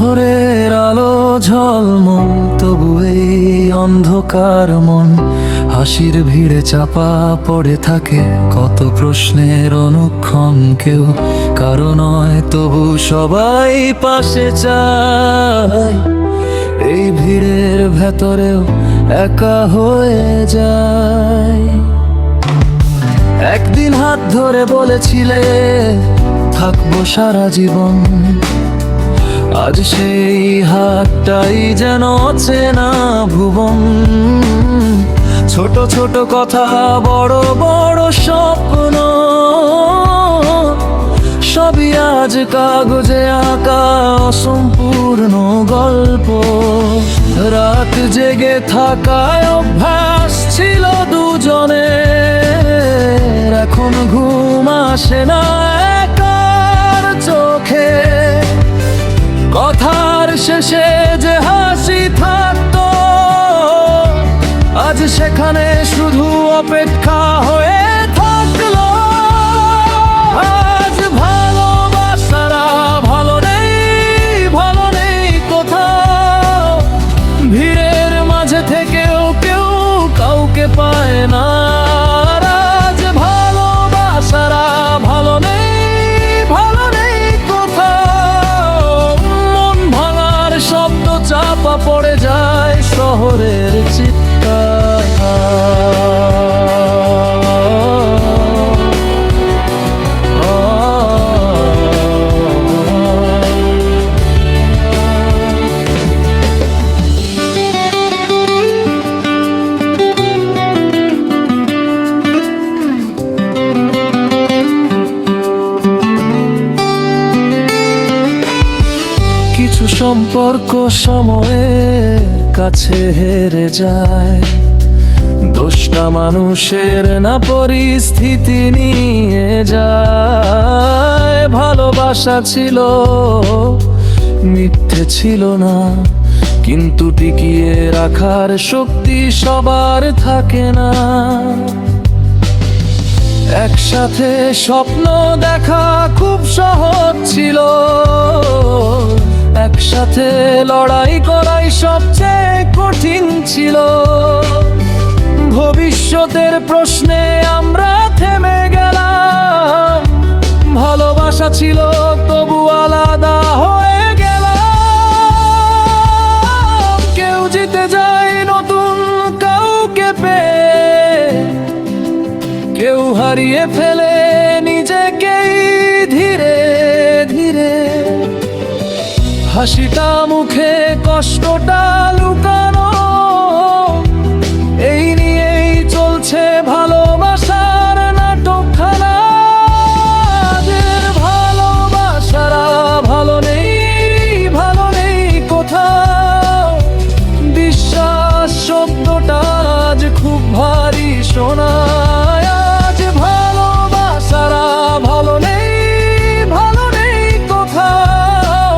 শহরের আলো ঝলমল, তবু এই অন্ধকার মন হাসির ভিড়ে চাপা পড়ে থাকে। কত প্রশ্নের অনুক্ষণ, কেউ কারো নয়, তবু সবাই পাশে চায়। এই ভিড়ের ভেতরেও একা হয়ে যায়। একদিন হাত ধরে বলেছিলে থাকবো সারা জীবন, আজ সেই হাতটাই যেন অচেনা ভুবন। ছোট ছোট কথা, বড় বড় স্বপ্ন, সবই আজ কাগজে আঁকা অসম্পূর্ণ গল্প। রাত জেগে থাকায় অভ্যাস ছিল দুজনের, এখন ঘুম আসে না একার চোখে। কথার শেষে যে হাসি থাকতো, আজ সেখানে শুধু অপেক্ষা হয়ে থাকলো। আজ ভালোবাসারা ভালো নেই, ভালো নেই কোথাও। ভিড়ের মাঝে থেকেও কেউ কাউকে পায় না। আজ ভালোবাসারা ভালো নেই, ভালো নেই কোথাও। মন ভাঙার শব্দ চাপা পড়ে যায় শহরের চিৎকার। কিছু সম্পর্ক সময়ের কাছে হেরে যায়, দোষটা মানুষের না পরিস্থিতি নিয়ে যায়। ভালোবাসা ছিল, মিথ্যে ছিল না, কিন্তু টিকিয়ে রাখার শক্তি সবার থাকে না। একসাথে স্বপ্ন দেখা খুব সহজ ছিল, একসাথে লড়াই করাই সবচেয়ে কঠিন ছিল। ভবিষ্যতের প্রশ্নে আমরা থেমে গেলাম, ভালোবাসা ছিল তবু আলাদা হয়ে গেলাম। কেউ জিতে যায় নতুন কাউকে পেয়ে, কেউ হারিয়ে ফেলে নিজেকেই ধীরে ধীরে। হাসিটা মুখে, কষ্টটা লুকানো, এই নিয়েই চলছে ভালোবাসার নাটকখানা। ভালোবাসারা ভালো নেই, ভালো নেই কোথাও। বিশ্বাস শব্দটা আজ খুব ভারী শোনায়। আজ ভালোবাসারা ভালো নেই, ভালো নেই কোথাও।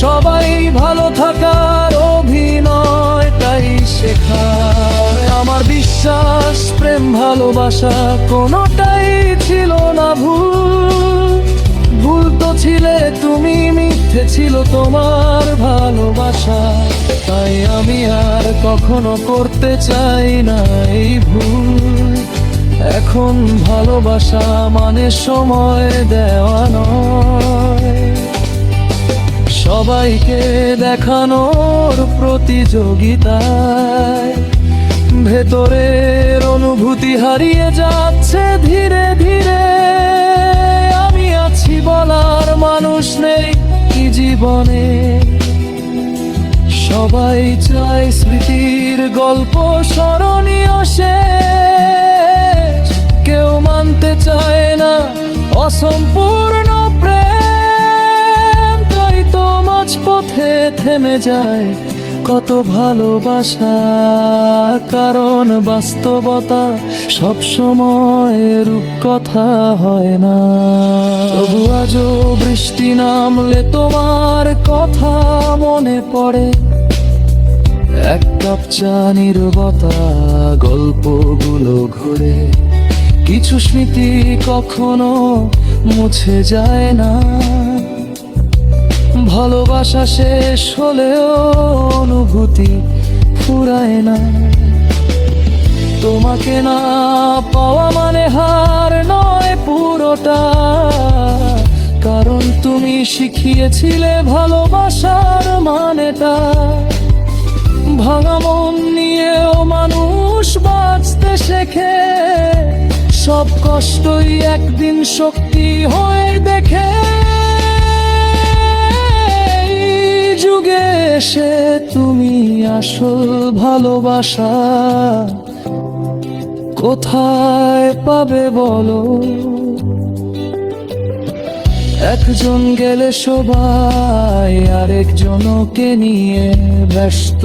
সবাই ভালো থাকার অভিনয়টাই শেখায়। আমার বিশ্বাস, প্রেম, ভালোবাসা কোনোটাই ছিল না ভুল। ভুল তো ছিলে তুমি, মিথ্যে ছিল তোমার ভালোবাসা। তাই আমি আর কখনো করতে চাই না এই ভুল। এখন ভালোবাসা মানে সময় দেওয়া নয়, সবাইকে দেখানোর প্রতিযোগিতায়। ভেতরের অনুভূতি হারিয়ে যাচ্ছে ধীরে ধীরে। আমি আছি বলার মানুষ নেই কি জীবনে। সবাই চায় স্মৃতির গল্প স্মরণীয় শেষ, কেউ মানতে চায় না অসম্পূর্ণ প্রেম। তাই তো মাঝপথে থেমে যায় কত ভালোবাসা, কারণ বাস্তবতা সবসময় রূপকথা হয় না। তবু আজও বৃষ্টি নামলে তোমার কথা মনে পড়ে। এক কাপ চা, নীরবতা, গল্পগুলো ঘুরে। কিছু স্মৃতি কখনো মুছে যায় না। ভালোবাসা শেষ হলেও অনুভূতি ফুরায় না। তোমাকে না পাওয়া মানে হার নয় পুরোটা, কারণ তুমি শিখিয়েছিলে ভালোবাসার মানেটা। ভাঙা মন নিয়েও মানুষ বাঁচতে শেখে, সব কষ্টই একদিন শক্তি হয়ে দেখে। এই যুগে এসে তুমি আসল ভালোবাসা কোথায় পাবে বলো? একজন গেলে সবাই আরেকজনকে নিয়ে ব্যস্ত।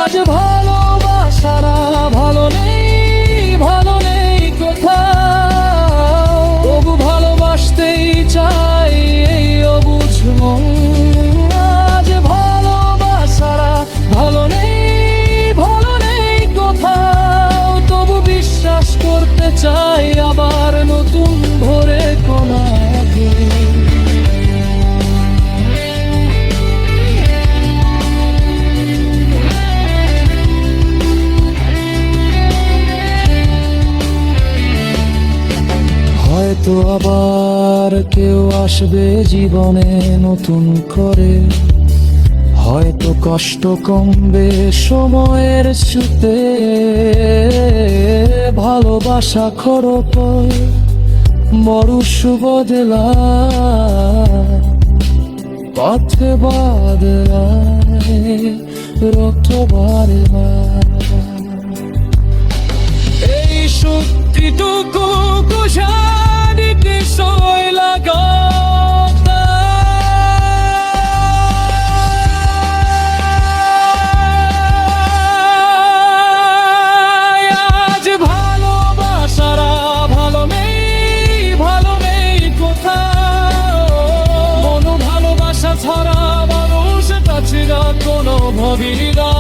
আজ ভালোবাসারা ভালো নেই, ভালো নেই কোথাও, তবু ভালোবাসতেই চাই এই অবুঝ মন। আজ ভালোবাসারা ভালো নেই, ভালো নেই কোথাও, তবু বিশ্বাস করতে চাই আবার নতুন ভোরে কোনাকে। হয়তো আবার কেউ আসবে জীবনে নতুন করে, হয়তো কষ্ট কমবে সময়ের ছুতে। ভালোবাসা খরপ মরুষ বদলায়, পথে বদলায় রক্ত বারবার। এই শক্তিটুকু কুশানিতে সয় লাগা। ছাড়া মানুষ কাছে না কোনো ভাবিরা।